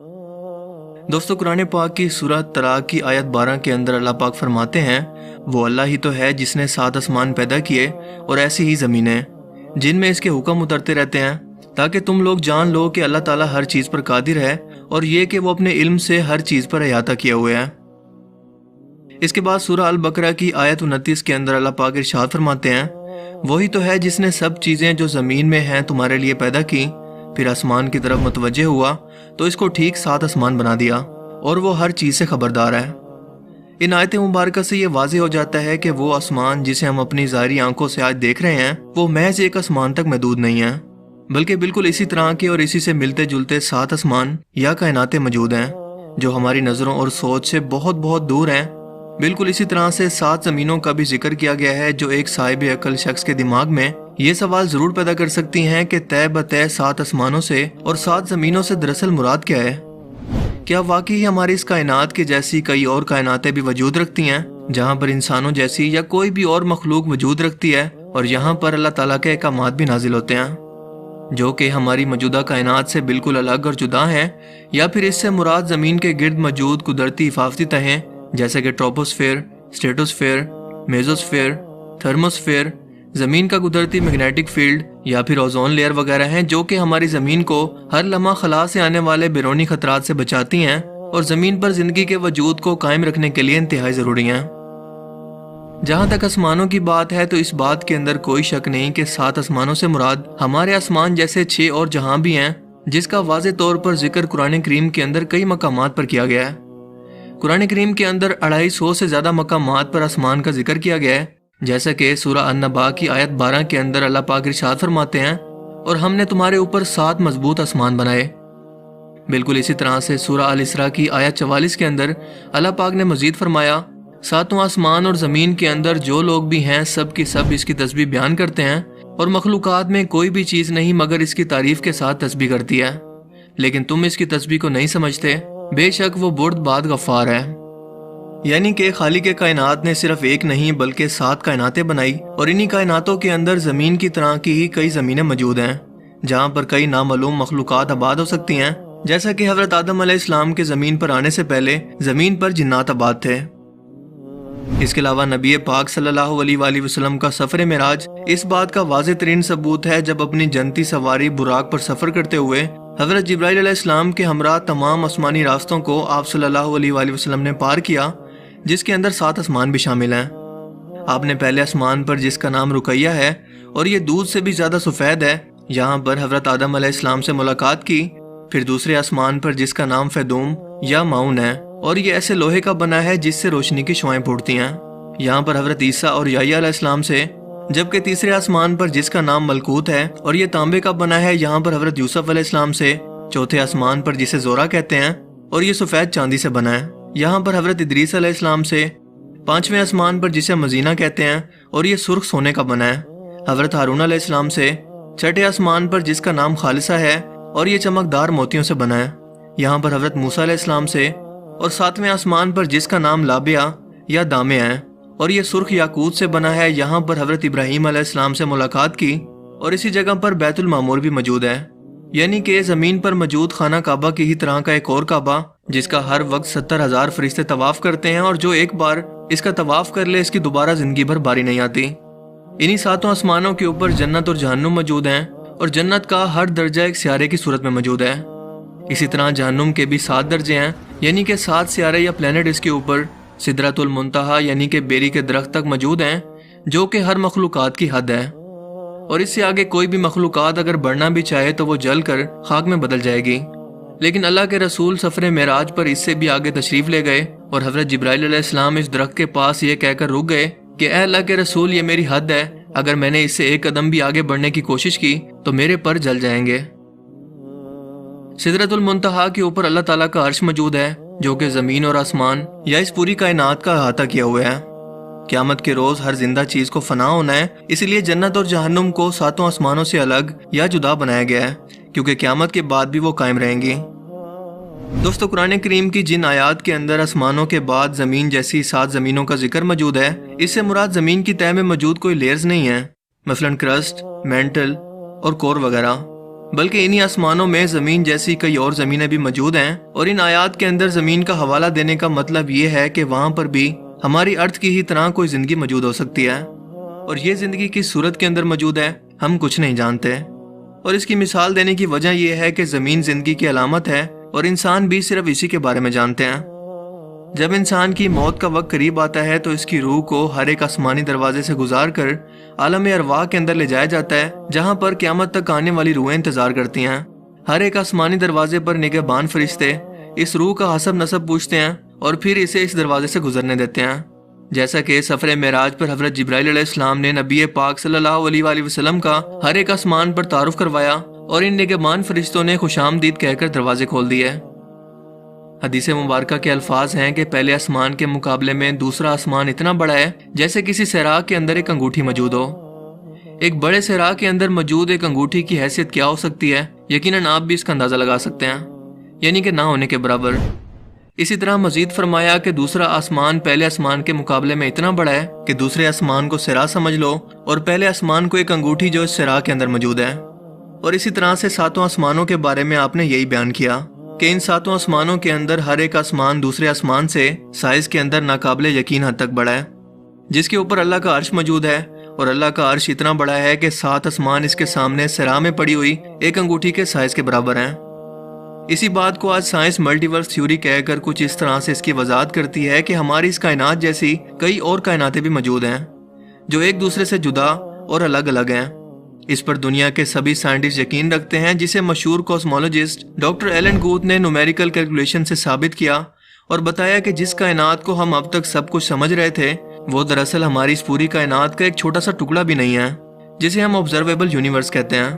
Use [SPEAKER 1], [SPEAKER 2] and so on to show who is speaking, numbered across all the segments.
[SPEAKER 1] दोस्तों, कुरान पाक की सूरह तलाक की आयत 12 के अंदर अल्लाह पाक फरमाते हैं, वो अल्लाह ही तो है जिसने 7 आसमान पैदा किए और ऐसी ही ज़मीनें जिनमें इसके हुक्म उतरते रहते हैं, ताकि तुम लोग जान लो कि अल्लाह ताला हर चीज़ पर कादिर है और ये कि वो अपने इल्म से हर चीज़ पर अहाता किए हुए है। इसके बाद सूरह अल बकरा की आयत 29 के अंदर अल्लाह पाक इरशाद फरमाते हैं, वही तो है जिसने सब चीज़ें जो ज़मीन में हैं तुम्हारे लिए पैदा की, फिर आसमान की तरफ मुतवज्जे हुआ तो इसको ठीक 7 आसमान बना दिया और वो हर चीज़ से खबरदार है। इन आयत मुबारक से ये वाज़ेह हो जाता है कि वो आसमान जिसे हम अपनी ज़ाहिरी आंखों से आज देख रहे हैं वो महज एक आसमान तक महदूद नहीं है, बल्कि बिल्कुल इसी तरह के और इसी से मिलते जुलते 7 आसमान या कायनातें मौजूद हैं जो हमारी नज़रों और सोच से बहुत बहुत दूर हैं। बिल्कुल इसी तरह से 7 ज़मीनों का भी जिक्र किया गया है जो एक साहिब अकल शख्स के दिमाग में ये सवाल ज़रूर पैदा कर सकती हैं कि तय बतय 7 आसमानों से और 7 ज़मीनों से दरअसल मुराद क्या है। क्या वाकई हमारी इस कायनात के जैसी कई और कायनातें भी वजूद रखती हैं जहाँ पर इंसानों जैसी या कोई भी और मखलूक वजूद रखती है और यहाँ पर अल्लाह ताला के अहकामात भी नाजिल होते हैं जो कि हमारी मौजूदा कायनात से बिल्कुल अलग और जुदा हैं, या फिर इससे मुराद ज़मीन के गिर्द मौजूद कुदरती हिफाजती तहें जैसे कि ट्रोपोस्फेयर, स्ट्रेटोस्फेयर, मेजोस्फेयर, थर्मोस्फेयर, ज़मीन का कुदरती मैग्नेटिक फील्ड या फिर ओजोन लेयर वगैरह हैं जो कि हमारी ज़मीन को हर लम्हा खला से आने वाले बैरूनी खतरात से बचाती हैं और ज़मीन पर ज़िंदगी के वजूद को कायम रखने के लिए इंतहाई ज़रूरी हैं। जहाँ तक आसमानों की बात है तो इस बात के अंदर कोई शक नहीं कि 7 आसमानों से मुराद हमारे आसमान जैसे 6 और जहां भी हैं जिसका वाज़े तौर पर जिक्र कुरान करीम के अंदर कई मकामात पर किया गया है। कुरान करीम के अंदर 250 से ज़्यादा मकामात पर आसमान का जिक्र किया गया है, जैसा कि सूरह अन-नबा की आयत 12 के अंदर अल्लाह पाक इरशाद फरमाते हैं, और हमने तुम्हारे ऊपर 7 मजबूत आसमान बनाए। बिल्कुल इसी तरह से सूरह अल इसरा की आयत 44 के अंदर अल्लाह पाक ने मजीद फरमाया, 7 आसमान और ज़मीन के अंदर जो लोग भी हैं सब की सब इसकी तस्बीह बयान करते हैं और मखलूकात में कोई भी चीज़ नहीं मगर इसकी तारीफ के साथ तस्बीह करती है, लेकिन तुम इसकी तस्बीह को नहीं समझते। बेशक वो बुर्दबाद गफ्फार है। यानी कि खालिक कायनात ने सिर्फ एक नहीं बल्कि 7 कायनातें बनाई और इन्हीं कायनातों के अंदर ज़मीन की तरह की ही कई ज़मीनें मौजूद हैं जहाँ पर कई नामालूम मखलूकात आबाद हो सकती हैं, जैसा कि हज़रत आदम अलैहिस्सलाम के ज़मीन पर आने से पहले ज़मीन पर जिन्नात आबाद थे। इसके अलावा नबी पाक सल्लल्लाहु अलैहि वसल्लम का सफ़र मेराज इस बात का वाज़ेह तरीन सबूत है जब अपनी जनती सवारी बुराक पर सफ़र करते हुए हज़रत जिब्राइल अलैहिस्सलाम के हमरा तमाम आसमानी रास्तों को आप सल्लल्लाहु अलैहि वसल्लम ने पार किया, जिसके अंदर 7 आसमान भी शामिल हैं। आपने पहले आसमान पर जिसका नाम रुकैया है और ये दूध से भी ज़्यादा सफ़ेद है, यहाँ पर हज़रत आदम अलैहिस्सलाम से मुलाकात की। फिर दूसरे आसमान पर जिसका नाम फैदूम या माउन है और ये ऐसे लोहे का बना है जिससे रोशनी की शुआएं फूटती हैं, यहाँ पर हज़रत ईसा और याह्या अलैहिस्सलाम से। जबकि तीसरे आसमान पर जिसका नाम मलकूत है और ये तांबे का बना है, यहाँ पर हज़रत यूसुफ अलैहिस्सलाम से। चौथे आसमान पर जिसे जोरा कहते हैं और ये सफ़ेद चांदी से बना है, यहाँ पर हज़रत इदरीस अलैहिस्सलाम से। पांचवें आसमान पर जिसे मजीना कहते हैं और ये सुर्ख सोने का बना है, हज़रत हारून अलैहिस्सलाम से। छठे आसमान पर जिसका नाम खालिसा है और ये चमकदार मोतियों से बना है, यहाँ पर हज़रत मूसा अलैहिस्सलाम से। और सातवें आसमान पर जिसका नाम लाबिया या दामे है और ये सुर्ख याकूत से बना है, यहाँ पर हज़रत इब्राहीम अलैहिस्सलाम से मुलाकात की। और इसी जगह पर बैतुल मामूर भी मौजूद है, यानी कि ज़मीन पर मौजूद खाना काबा की ही तरह का एक और काबा जिसका हर वक्त 70,000 फरिश्ते तवाफ़ करते हैं और जो एक बार इसका तवाफ़ कर ले इसकी दोबारा ज़िंदगी भर बारी नहीं आती। इन्हीं 7 आसमानों के ऊपर जन्नत और जहन्नुम मौजूद हैं और जन्नत का हर दर्जा एक सियारे की सूरत में मौजूद है। इसी तरह जहन्नुम के भी 7 दर्जे हैं, यानी कि 7 सियारे या प्लेनेट इसके ऊपर सिदरतुल मुंतहा यानी कि बेरी के दरख्त तक मौजूद हैं, जो कि हर मखलूकात की हद है। और इससे आगे कोई भी मखलूकात अगर बढ़ना भी चाहे तो वो जल कर खाक में बदल जाएगी। लेकिन अल्लाह के रसूल सफ़र मेराज पर इससे भी आगे तशरीफ़ ले गए और हज़रत जिब्राइल अलैहिस्सलाम इस दरख्त के पास ये कहकर रुक गए कि ऐ अल्लाह के रसूल, ये मेरी हद है, अगर मैंने इससे एक कदम भी आगे बढ़ने की कोशिश की तो मेरे पर जल जाएंगे। सिदरतुल मुंतहा के ऊपर अल्लाह ताला का अर्श मौजूद है जो कि ज़मीन और आसमान या इस पूरी कायनात का अहाता किया हुआ है। क़यामत के रोज़ हर जिंदा चीज़ को फना होना है, इसलिए जन्नत और जहन्नुम को 7 आसमानों से अलग या जुदा बनाया गया है, क्योंकि क़यामत के बाद भी वो कायम रहेंगी। दोस्तों, कुरान करीम की जिन आयात के अंदर आसमानों के बाद ज़मीन जैसी 7 ज़मीनों का जिक्र मौजूद है, इससे मुराद ज़मीन की तह में मौजूद कोई लेयर्स नहीं है, मसलन क्रस्ट, मेंटल और कोर वगैरह, बल्कि इन्हीं आसमानों में ज़मीन जैसी कई और ज़मीनें भी मौजूद हैं, और इन आयात के अंदर ज़मीन का हवाला देने का मतलब ये है कि वहाँ पर भी हमारी अर्थ की ही तरह कोई ज़िंदगी मौजूद हो सकती है, और ये ज़िंदगी किस सूरत के अंदर मौजूद है हम कुछ नहीं जानते। और इसकी मिसाल देने की वजह यह है कि ज़मीन ज़िंदगी की अलामत है और इंसान भी सिर्फ इसी के बारे में जानते हैं। जब इंसान की मौत का वक्त करीब आता है तो इसकी रूह को हर एक आसमानी दरवाजे से गुजार कर आलम अरवाह के अंदर ले जाया जाता है, जहां पर क़यामत तक आने वाली रूहें इंतजार करती हैं। हर एक आसमानी दरवाजे पर निगहबान फरिश्ते इस रूह का हसब नसब पूछते हैं और फिर इसे इस दरवाजे से गुजरने देते हैं। जैसा कि सफर मेराज पर हज़रत जिब्राइल अलैहिस्सलाम ने नबी पाक सल्लल्लाहु अलैहि वसल्लम का हर एक आसमान पर तारुफ करवाया और इन निगहबान फरिश्तों ने खुशामदीद कहकर दरवाजे खोल दिए। हदीस मुबारका के अल्फाज हैं कि पहले आसमान के मुकाबले में दूसरा आसमान इतना बड़ा है जैसे किसी सहरा के अंदर एक अंगूठी मौजूद हो। एक बड़े सहरा के अंदर मौजूद एक अंगूठी की हैसियत क्या हो सकती है, यकीनन आप भी इसका अंदाजा लगा सकते हैं, यानी कि ना होने के बराबर। इसी तरह मजीद फरमाया कि दूसरा आसमान पहले आसमान के मुकाबले में इतना बड़ा है कि दूसरे आसमान को सहरा समझ लो और पहले आसमान को एक अंगूठी जो इस सहरा के अंदर मौजूद है। और इसी तरह से सातों आसमानों के बारे में आपने यही बयान किया कि इन सातों आसमानों के अंदर हर एक आसमान दूसरे आसमान से साइज के अंदर नाकाबिले यकीन हद तक बड़ा है, जिसके ऊपर अल्लाह का अर्श मौजूद है, और अल्लाह का अर्श इतना बड़ा है कि 7 आसमान इसके सामने सहरा में पड़ी हुई एक अंगूठी के साइज के बराबर हैं। इसी बात को आज साइंस मल्टीवर्स थ्योरी कहकर कुछ इस तरह से इसकी वजाहत करती है कि हमारी इस कायनात जैसी कई और कायनातें भी मौजूद हैं जो एक दूसरे से जुदा और अलग अलग हैं। इस पर दुनिया के सभी साइंटिस्ट यकीन रखते हैं, जिसे मशहूर कॉस्मोलॉजिस्ट डॉक्टर एलन गुथ ने न्यूमेरिकल कैलकुलेशन से साबित किया और बताया कि जिस कायनात को हम अब तक सब कुछ समझ रहे थे वो दरअसल हमारी इस पूरी कायनात का एक छोटा सा टुकड़ा भी नहीं है, जिसे हम ऑब्जर्वेबल यूनिवर्स कहते हैं,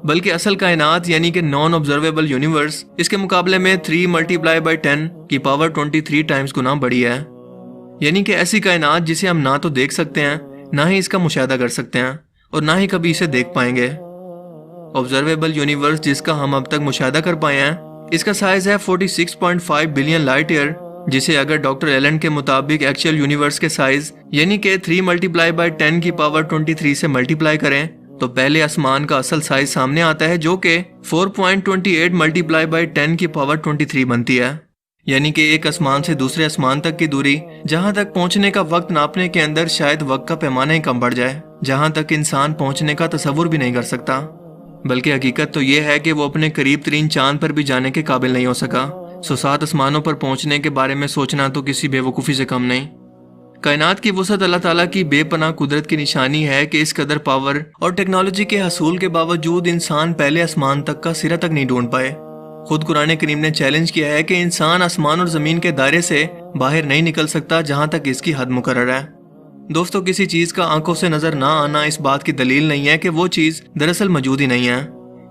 [SPEAKER 1] बल्कि असल कायनात यानी कि नॉन ऑब्जर्वेबल यूनिवर्स इसके मुकाबले में 3 × 10 की पावर 23 टाइम्स गुना बड़ी है। यानी कि ऐसी कायनात जिसे हम ना तो देख सकते हैं, ना ही इसका मुशाहिदा कर सकते हैं और ना ही कभी इसे देख पाएंगे। ऑब्जर्वेबल यूनिवर्स जिसका हम अब तक मुशाहिदा कर पाए हैं, इसका साइज है 46.5 बिलियन लाइट ईयर, जिसे अगर डॉक्टर एलन के मुताबिक एक्चुअल यूनिवर्स के साइज यानी कि 3 × 10 की पावर 23 से मल्टीप्लाई करें तो पहले आसमान का असल साइज सामने आता है, जो कि 4.28 × 10 की पावर 23 बनती है। यानी कि एक आसमान से दूसरे आसमान तक की दूरी, जहां तक पहुंचने का वक्त नापने के अंदर शायद वक्त का पैमाना ही कम बढ़ जाए, जहां तक इंसान पहुंचने का तसव्वुर भी नहीं कर सकता। बल्कि हकीकत तो यह है कि वो अपने करीब तरीन चांद पर भी जाने के काबिल नहीं हो सका। 7 आसमानों पर पहुंचने के बारे में सोचना तो किसी बेवकूफ़ी से कम नहीं। कायनात की वसअत अल्लाह ताला की बेपनाह कुदरत की निशानी है कि इस कदर पावर और टेक्नोलॉजी के हसूल के बावजूद इंसान पहले आसमान तक का सिरा तक नहीं ढूंढ पाए। खुद कुरान करीम ने चैलेंज किया है कि इंसान आसमान और ज़मीन के दायरे से बाहर नहीं निकल सकता जहां तक इसकी हद मुकर्रर है। दोस्तों, किसी चीज़ का आंखों से नज़र ना आना इस बात की दलील नहीं है कि वो चीज़ दरअसल मौजूद ही नहीं है,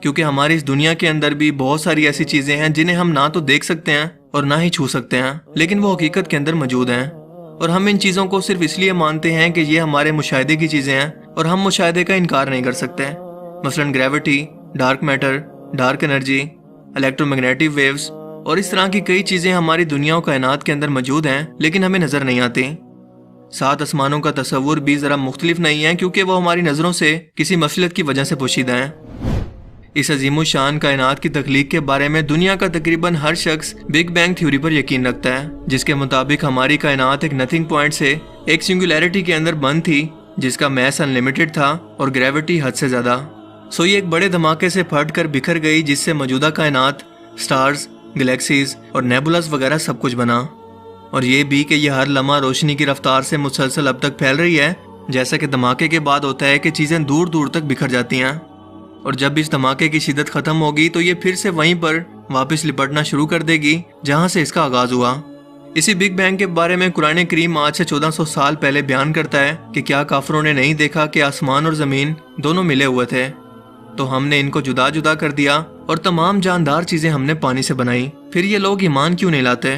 [SPEAKER 1] क्योंकि हमारी इस दुनिया के अंदर भी बहुत सारी ऐसी चीज़ें हैं जिन्हें हम ना तो देख सकते हैं और ना ही छू सकते हैं, लेकिन वो हकीकत के अंदर मौजूद हैं और हम इन चीज़ों को सिर्फ इसलिए मानते हैं कि ये हमारे मुशाहिदे की चीज़ें हैं और हम मुशाहिदे का इनकार नहीं कर सकते। मसलन gravity, dark matter, dark energy, electromagnetic waves और इस तरह की कई चीज़ें हमारी दुनिया और कायनात के अंदर मौजूद हैं, लेकिन हमें नज़र नहीं आती। 7 आसमानों का तसव्वुर भी ज़रा मुख्तलिफ नहीं है, क्योंकि वो हमारी नज़रों से किसी मसलत की वजह से पोशीदा हैं। इस अजीम शान कायनात की तख्लीक के बारे में दुनिया का तकरीबन हर शख्स बिग बैंग थ्योरी पर यकीन रखता है, जिसके मुताबिक हमारी कायनात एक नथिंग पॉइंट से एक सिंगुलैरिटी के अंदर बंद थी, जिसका मैस अनलिमिटेड था और ग्रेविटी हद से ज़्यादा। सो ये एक बड़े धमाके से फट कर बिखर गई, जिससे मौजूदा कायनात, स्टार्स, गैलेक्सीज और नेबुलास वगैरह सब कुछ बना। और ये भी कि यह हर लम्हा रोशनी की रफ्तार से मुसलसल अब तक फैल रही है, जैसा कि धमाके के बाद होता है कि चीज़ें दूर दूर तक बिखर जाती हैं, और जब इस धमाके की शिद्दत ख़त्म होगी तो ये फिर से वहीं पर वापस लिपटना शुरू कर देगी जहाँ से इसका आगाज़ हुआ। इसी बिग बैंग के बारे में कुरान करीम आज से 1400 साल पहले बयान करता है कि क्या काफिरों ने नहीं देखा कि आसमान और ज़मीन दोनों मिले हुए थे, तो हमने इनको जुदा जुदा कर दिया और तमाम जानदार चीज़ें हमने पानी से बनाई। फिर ये लोग ईमान क्यों नहीं लाते?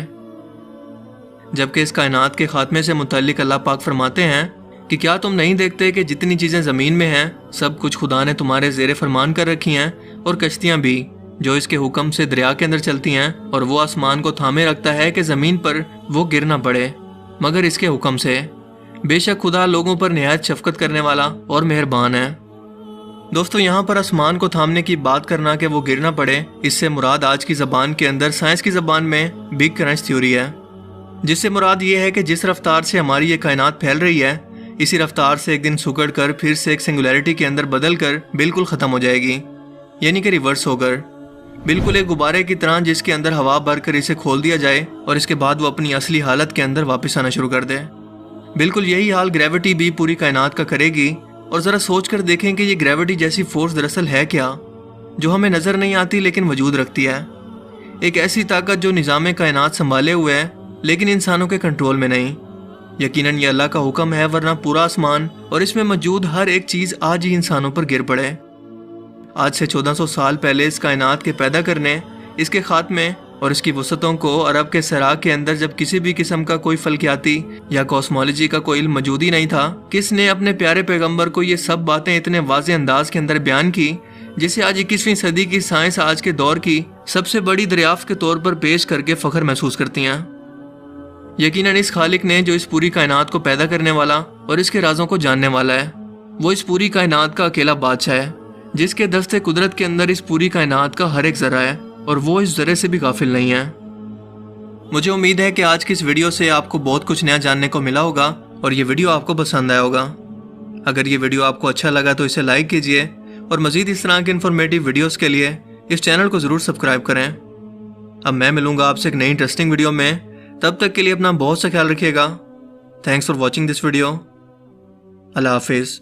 [SPEAKER 1] जबकि इस कायनात के खात्मे से मुतल्लिक अल्लाह पाक फरमाते हैं कि क्या तुम नहीं देखते कि जितनी चीज़ें ज़मीन में हैं सब कुछ खुदा ने तुम्हारे ज़ेरे फरमान कर रखी हैं, और कश्तियाँ भी जो इसके हुक्म से दरिया के अंदर चलती हैं, और वो आसमान को थामे रखता है कि ज़मीन पर वो गिर ना पड़े मगर इसके हुक्म से। बेशक खुदा लोगों पर निहायत शफकत करने वाला और मेहरबान है। दोस्तों यहाँ पर आसमान को थामने की बात करना कि वो गिर ना पड़े, इससे मुराद आज की ज़बान के अंदर साइंस की ज़बान में बिग क्रंच थ्योरी है, जिससे मुराद ये है कि जिस रफ्तार से हमारी ये कायनात फैल रही है, इसी रफ्तार से एक दिन सुकड़ कर फिर से एक सिंगुलैरिटी के अंदर बदल कर बिल्कुल ख़त्म हो जाएगी, यानी कि रिवर्स होकर, बिल्कुल एक गुब्बारे की तरह जिसके अंदर हवा भर कर इसे खोल दिया जाए और इसके बाद वो अपनी असली हालत के अंदर वापस आना शुरू कर दे। बिल्कुल यही हाल ग्रेविटी भी पूरी कायनात का करेगी। और ज़रा सोच कर देखें कि ये ग्रेविटी जैसी फोर्स दरअसल है क्या, जो हमें नज़र नहीं आती लेकिन वजूद रखती है। एक ऐसी ताकत जो निज़ाम कायनात संभाले हुए है लेकिन इंसानों के कंट्रोल में नहीं। यकीनन ये अल्लाह का हुक्म है, वरना पूरा आसमान और इसमें मौजूद हर एक चीज़ आज ही इंसानों पर गिर पड़े। आज से 1400 साल पहले इस कायनात के पैदा करने, इसके खात्मे और इसकी वसतों को अरब के सराग के अंदर जब किसी भी किस्म का कोई फल्कियाती या कॉस्मोलॉजी का कोई इल्म मौजूद ही नहीं था, किसने अपने प्यारे पैगंबर को ये सब बातें इतने वाज़ेह अंदाज के अंदर बयान की, जिसे आज 21वीं सदी की साइंस आज के दौर की सबसे बड़ी दरियाफ्त के तौर पर पेश करके फ़ख्र महसूस करती हैं। यकीनन इस खालिक ने जो इस पूरी कायनात को पैदा करने वाला और इसके राजों को जानने वाला है, वो इस पूरी कायनात का अकेला बादशाह है, जिसके दस्ते कुदरत के अंदर इस पूरी कायनात का हर एक ज़रा है और वो इस ज़रे से भी गाफिल नहीं है। मुझे उम्मीद है कि आज की इस वीडियो से आपको बहुत कुछ नया जानने को मिला होगा और ये वीडियो आपको पसंद आया होगा। अगर ये वीडियो आपको अच्छा लगा तो इसे लाइक कीजिए और मज़ीद इस तरह के इन्फॉर्मेटिव वीडियोस के लिए इस चैनल को ज़रूर सब्सक्राइब करें। अब मैं मिलूँगा आपसे एक नई इंटरेस्टिंग वीडियो में, तब तक के लिए अपना बहुत सा ख्याल रखिएगा। Thanks for watching this video. अल्लाह हाफिज़।